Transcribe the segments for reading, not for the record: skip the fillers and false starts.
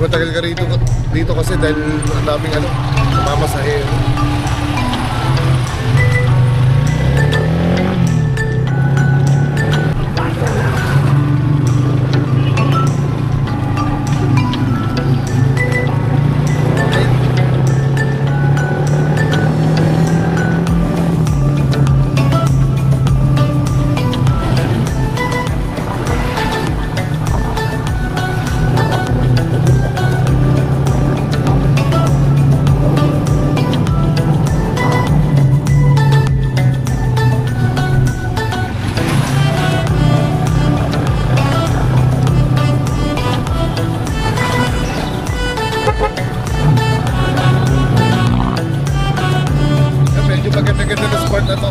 matagal ka dito kasi dahil ang daming ano, mamasahe. Maganda-ganda na sport na to.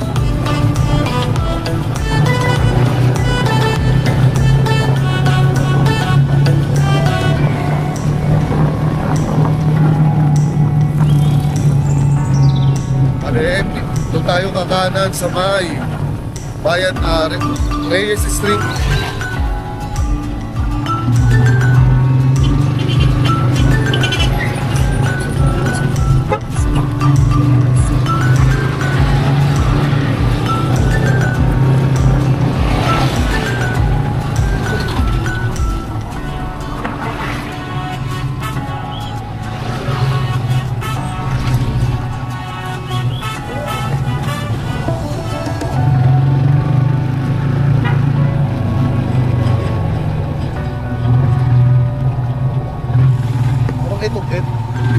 Doon tayo kakanan sa may Bayan Reyes Street.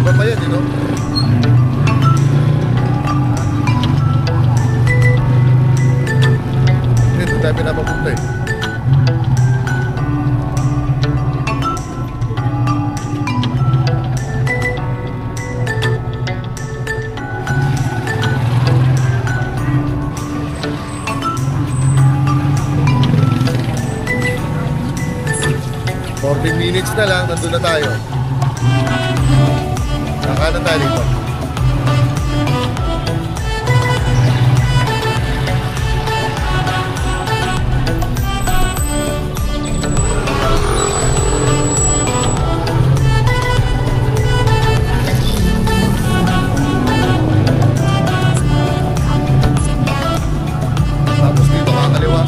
Iba pa yan, you know? Ito tayo pinapapunta eh. Minutes na lang, nandun na tayo. Nakanan tayo dito. Tapos dito kakaliwa.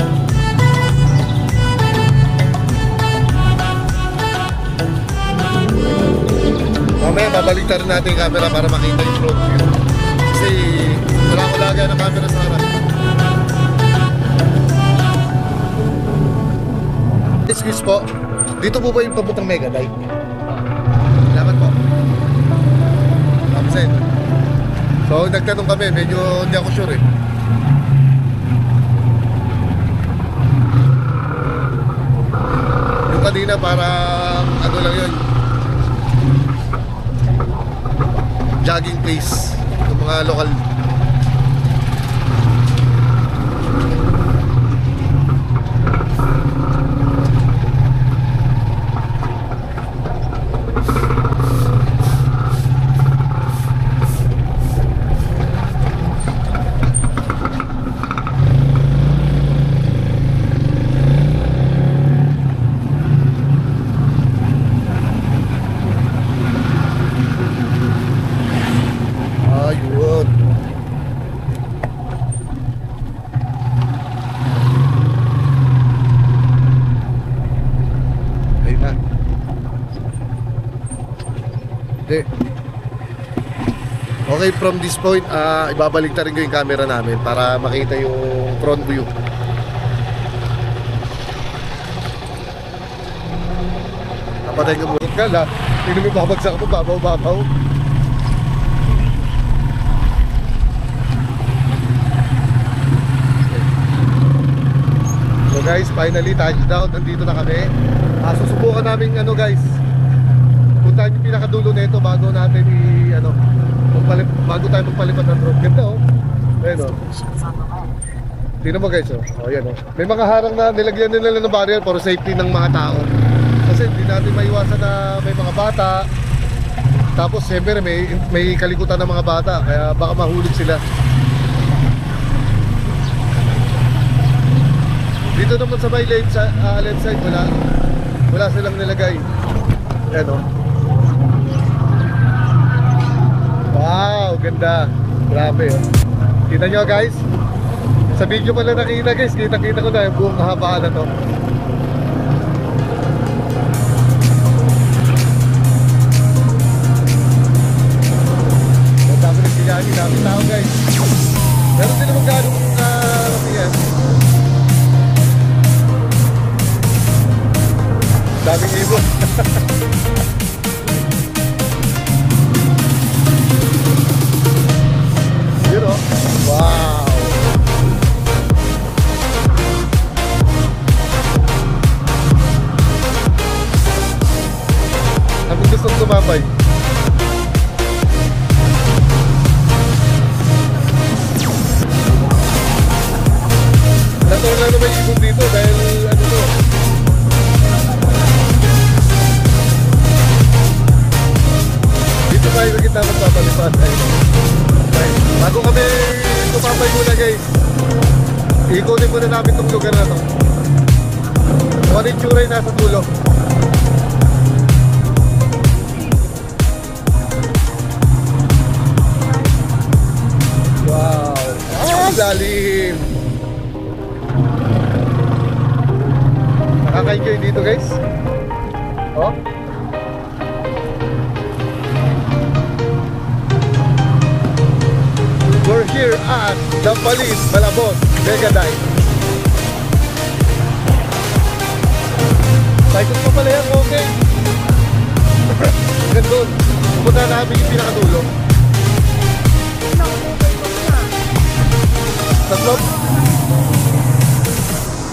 Mamaya babalik natin yung camera para makita yung road view. Kasi wala ko lagay ng camera sa harap. Excuse po, dito po ba yung papuntang Mega Drive? Salamat po. Absent. So nagtanong kami, medyo hindi ako sure eh. Yung kanina parang ano lang yun, jogging place ng mga lokal. Okay, from this point, ibabalik na rin ko yung camera namin para makita yung front view. Napatay ka muna ka la. Tingnan mo babagsak mo, babaw-babaw. So guys, finally touchdown. Nandito na kami. Susubukan namin ano guys, puntahan yung pinakadulo nito bago natin bago tayo magpalipat ng road. Ganda oh. Ayan oh. Tingnan mo guys oh. Oh yan oh. May mga harang na nilagyan nila ng barrier for safety ng mga tao. Kasi hindi natin maiwasan na may mga bata. Tapos siyempre may kalikutan ng mga bata. Kaya baka mahulog sila. Dito naman sa may left side wala silang nilagay. Ayan oh. Wow, ganda. Grabe oh. Kita nyo guys. Sa video ko lang nakita guys. Kita-kita ko na yung buong kahabaan na to. Ang dami ng bilyani, dami tao guys. Meron din naman gano'ng yan. Daming ibon. Yun o. Wow. Ano gustong tumambay? Natural na may ibon dito dahil ano to. Dito tayo na kita magpapalipat. Bago kami tumambay muna guys, ikunin muna namin itong lugar na to. Kung ano yung tsura yung nasa dulo. Wow! Ah, lalim! Nakaka-enjoy dito guys. Oh. We're here at Dampalis, Malabon, Mega Dive. Paikot pa pala yan, okay. Gandun. Pupunta namin yung pinakadulo. Tatlop.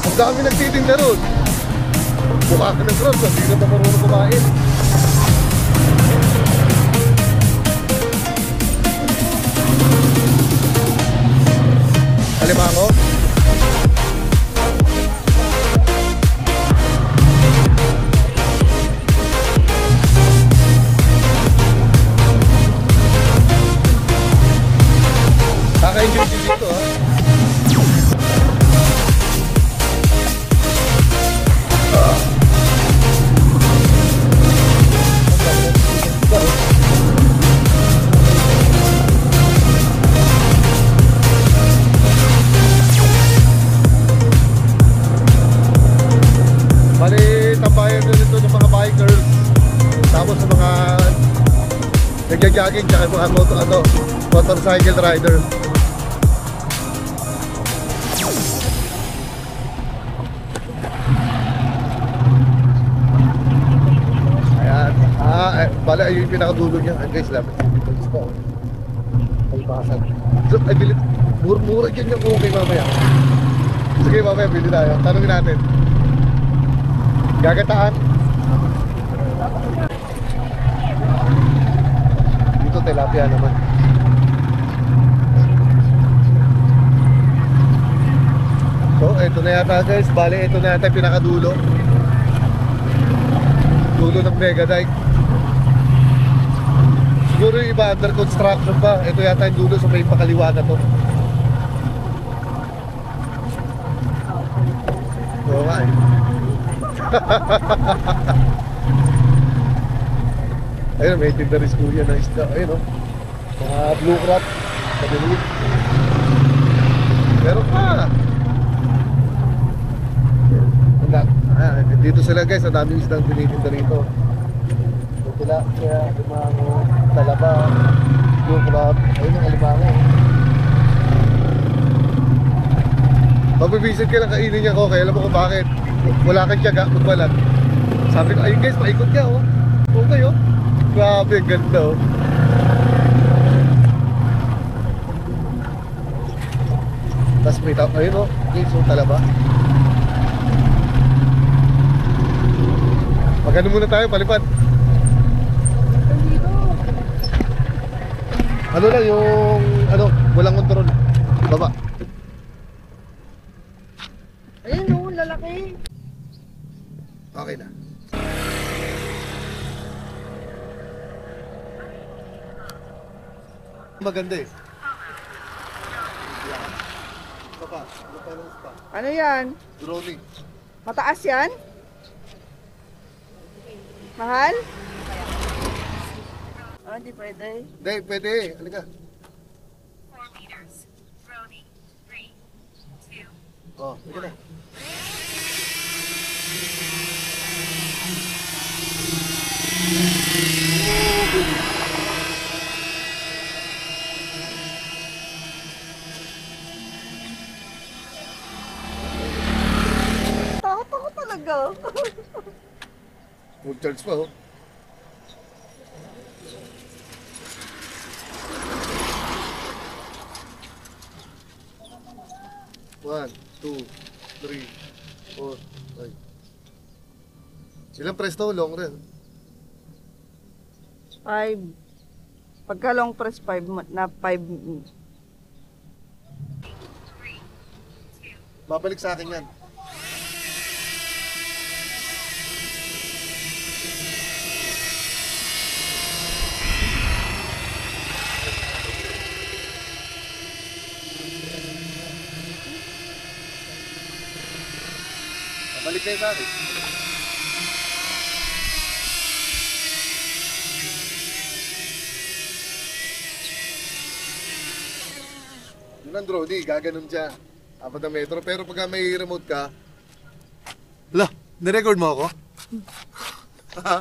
Ang dami nagtitinda ron. Mukha ka ng cross, hindi na pa marunong kumain. Alimango. Kaka-enjoy din dito ha. Nagja-jogging tsaka mga motorcycle rider. Ayan. Bala yung pinakadulo niya. Guys, lapit dito gusto. Pagbasan. So, ay bilit. Mura dyan yung okay mamaya. Sige mamaya, bili tayo. Tanungin natin. Gagataan. Tilapia naman. So, ito na yata guys. Bale, ito na yata yung pinakadulo. Dulo ng Mega Dike. Siguro yung iba under construction pa. Ito yata yung dulo sa may pakaliwa na to. Oo nga eh. Ayun, may tindaris kuya na isda. Ayun o. Mga blue crab. Pabilit. Meron pa. Dito sila guys. Ang daming isdang tinitinda rito. Kaya alimango, talaba, blue crab. Ayun ang alimango. Mabibisit ka lang kainin niya ko. Kaya alam mo kung bakit. Wala kang tiyaga, magbalat. Sabi ko, ayun guys, paikot ka oh. Okay oh. Grabe, ganda oh. Tapos may tao, ayun oh. Okay, so talaba. Magano muna tayo, palipad. Ano lang yung, walang kontrol. Baba. Ayun oh, lalaki. Okay na. Maganda eh. Spa. Spa. Ano yan? Droning. Mataas yan? Mahal? Hindi pwede. Hindi, pwede. Halika. 4 meters. Rolling. 3, 2, Oh, halika na. Takot ako talaga. Full charge pa, oh. One, two, three, four, five. Ilang press to? Long rin. 5. Pagka long press 5 na 5. 3, 2, Babalik sa akin yan. Babalik kayo sa akin. Yun ang drone, gaganon siya. 4 na metro. Pero pagka may remote ka, la, nirecord mo ako? Ha?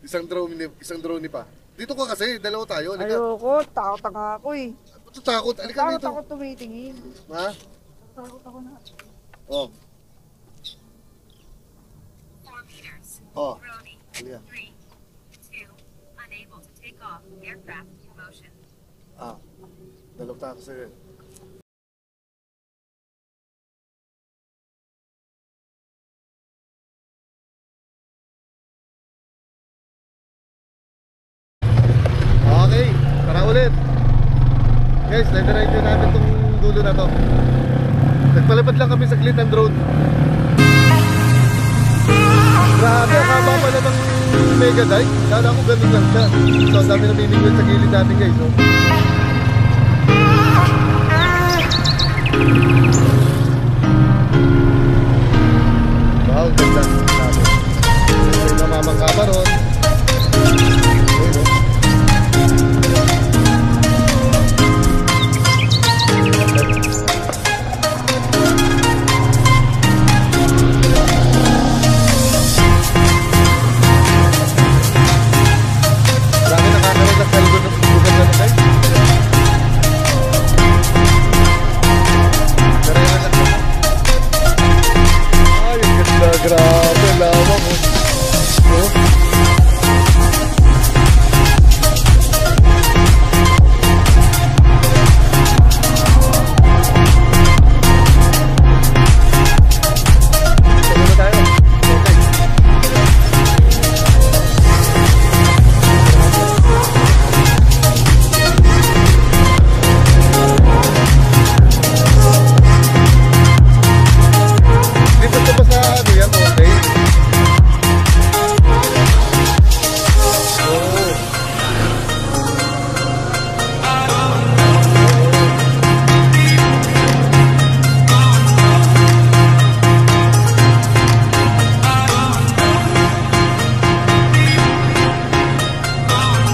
Isang drone ni pa. Dito ka kasi, dalawa tayo. Halika. Ayoko, takot nga ako eh. Ba't takot? Halika Takot dito. ako tumitingin. Ha? Takot ako na. Oh. 4 meters. Oh. Rolling. Halika. 3, 2, unable to take off. Aircraft in motion. Ah. Dalawa tayo kasi. Okay, tara ulit. Guys, na-ride nyo natin itong dulo na to. Nagpalipad lang kami saglit ng drone. Grabe, haba pala ng mega dive. Kala ko ganun lang siya. So, ang dami namimingwit sa gilid natin guys. Oh. Wow, ganda. Grabe. May namamangka pa ron. Ayun, oh. Grabe, nakakarinig ang kalbo ng bugan na guys. Karera lang naman. Ay, ang ganda. Grabe, lawak mo. Oh. Ito na tayo. Okay. Dito ka ba sa ano yan? Okay. Oh.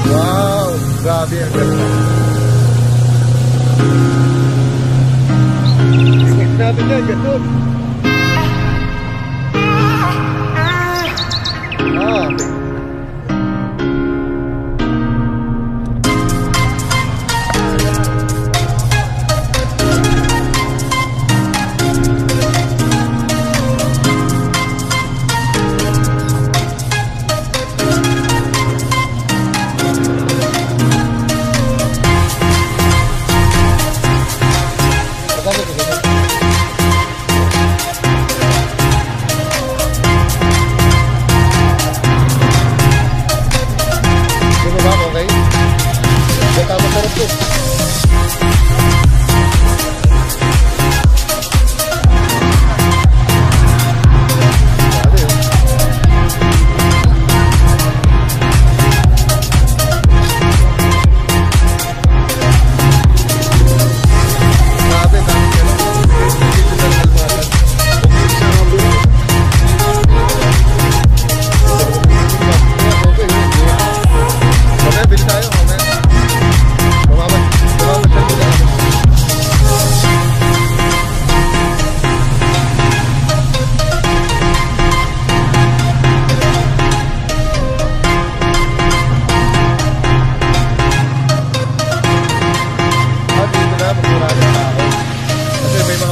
Wow! Grabe ang ganda. Tingin natin yan, ganun. Ah, okay. Magkano ito?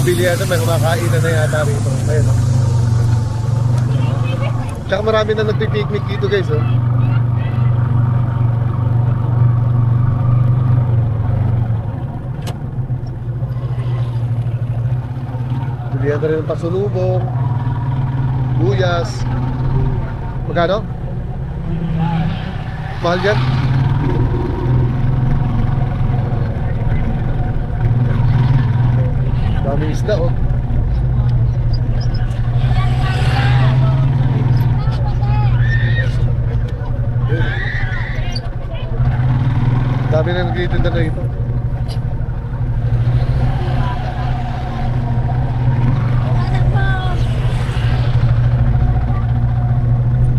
bilihan na, may kumakain na yata rito. Ayun, oh. Tsaka marami na nagpipiknik dito guys, oh. Bilihan na rin ng pasulubong, buyas. Magkano? Mahal yan? Daming isda, oh. Dami na nagtitinda na ito.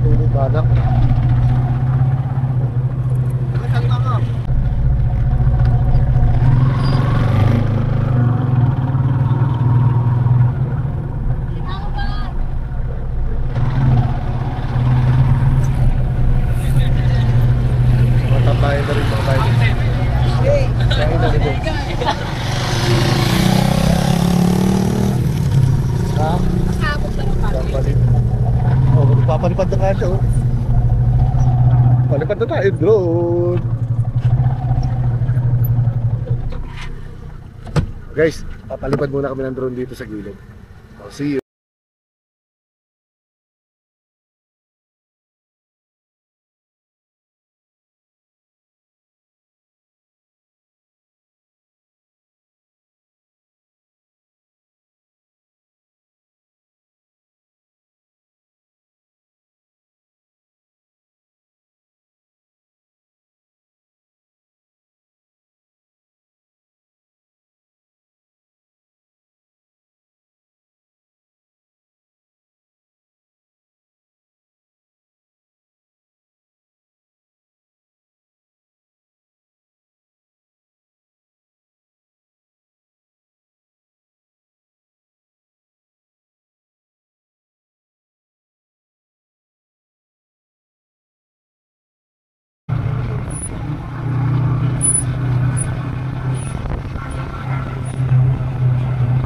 Tulog banak. Matabayan na rin mga tayo. Kain na rin doon. Ha? Papalip. Oh, magpapalipad na nga siya, oh. Palipad na tayo, drone. Guys, papalipad muna kami ng drone dito sa gilid. Oh, see you.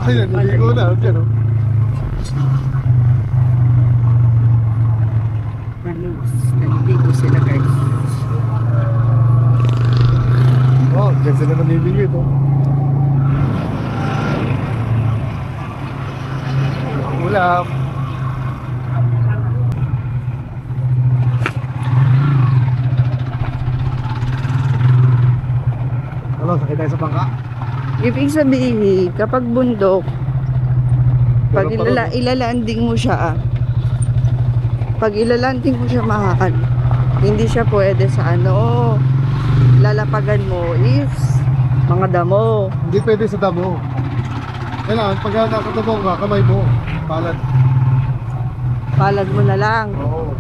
Ayan, naligo na. Diyan, oh. Nandito sila guys. Oh, diyan sila namimingit, oh. Ulam. Ano, sakit tayo sa bangka? Ibig sabihin, kapag bundok, pag ilalanding mo siya, pag ilalanding mo siya mahal, hindi siya pwede sa ano, lalapagan mo is mga damo. Hindi pwede sa damo. Kailangan, pag nakatabong ka, kamay mo. Palad. Palad mo na lang. Oo.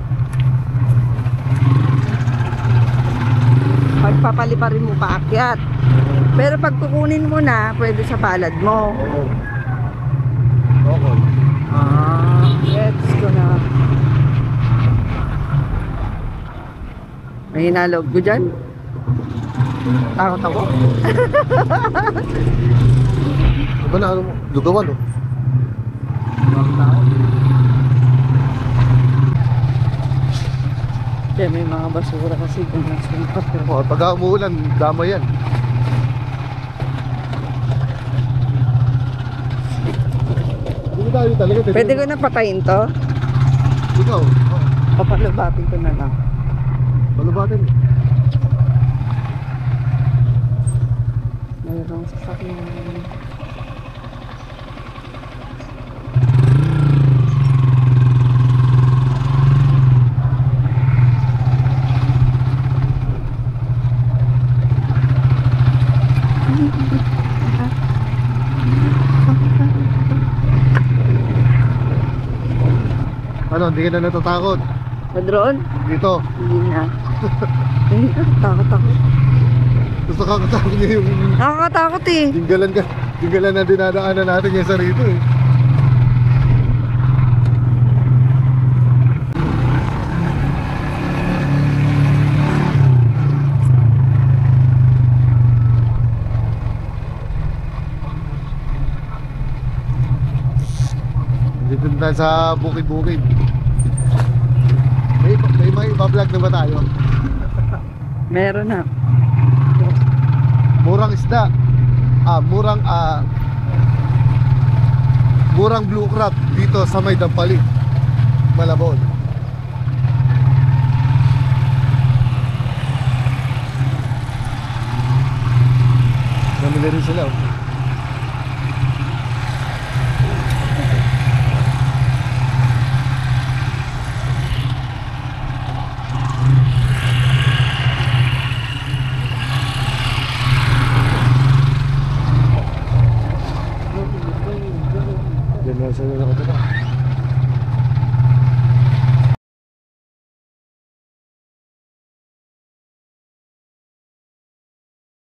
Pagpapaliparin mo paakyat. Pero pag kukunin mo na, pwede sa palad mo. Oo. Okay. Gets ko na. May hinalog ko dyan. Takot ako. Diba na ano mo? Lugawan, oh. Kaya may mga basura kasi kung nasunod. Oh, pag umuulan, dama yan. Hindi tayo talaga. Pwede ko na patayin to? Ikaw. Oh. Papalubatin ko na lang. Palubatin. Mayroong sasakyan. Ano, hindi ka na natatakot? Sa drone? Dito. Hindi na. Hindi na. Takot ako. Gusto kakatakot niya yung Nakakatakot eh. tinggalan na dinadaanan natin yung sa rito, eh. Dito tayo sa bukid-bukid. May iba-vlog na ba tayo? Meron na. Murang isda. Murang blue crab dito sa may Dampali, Malabon. Namili rin sila. Oh. Diyan na sila nakatira.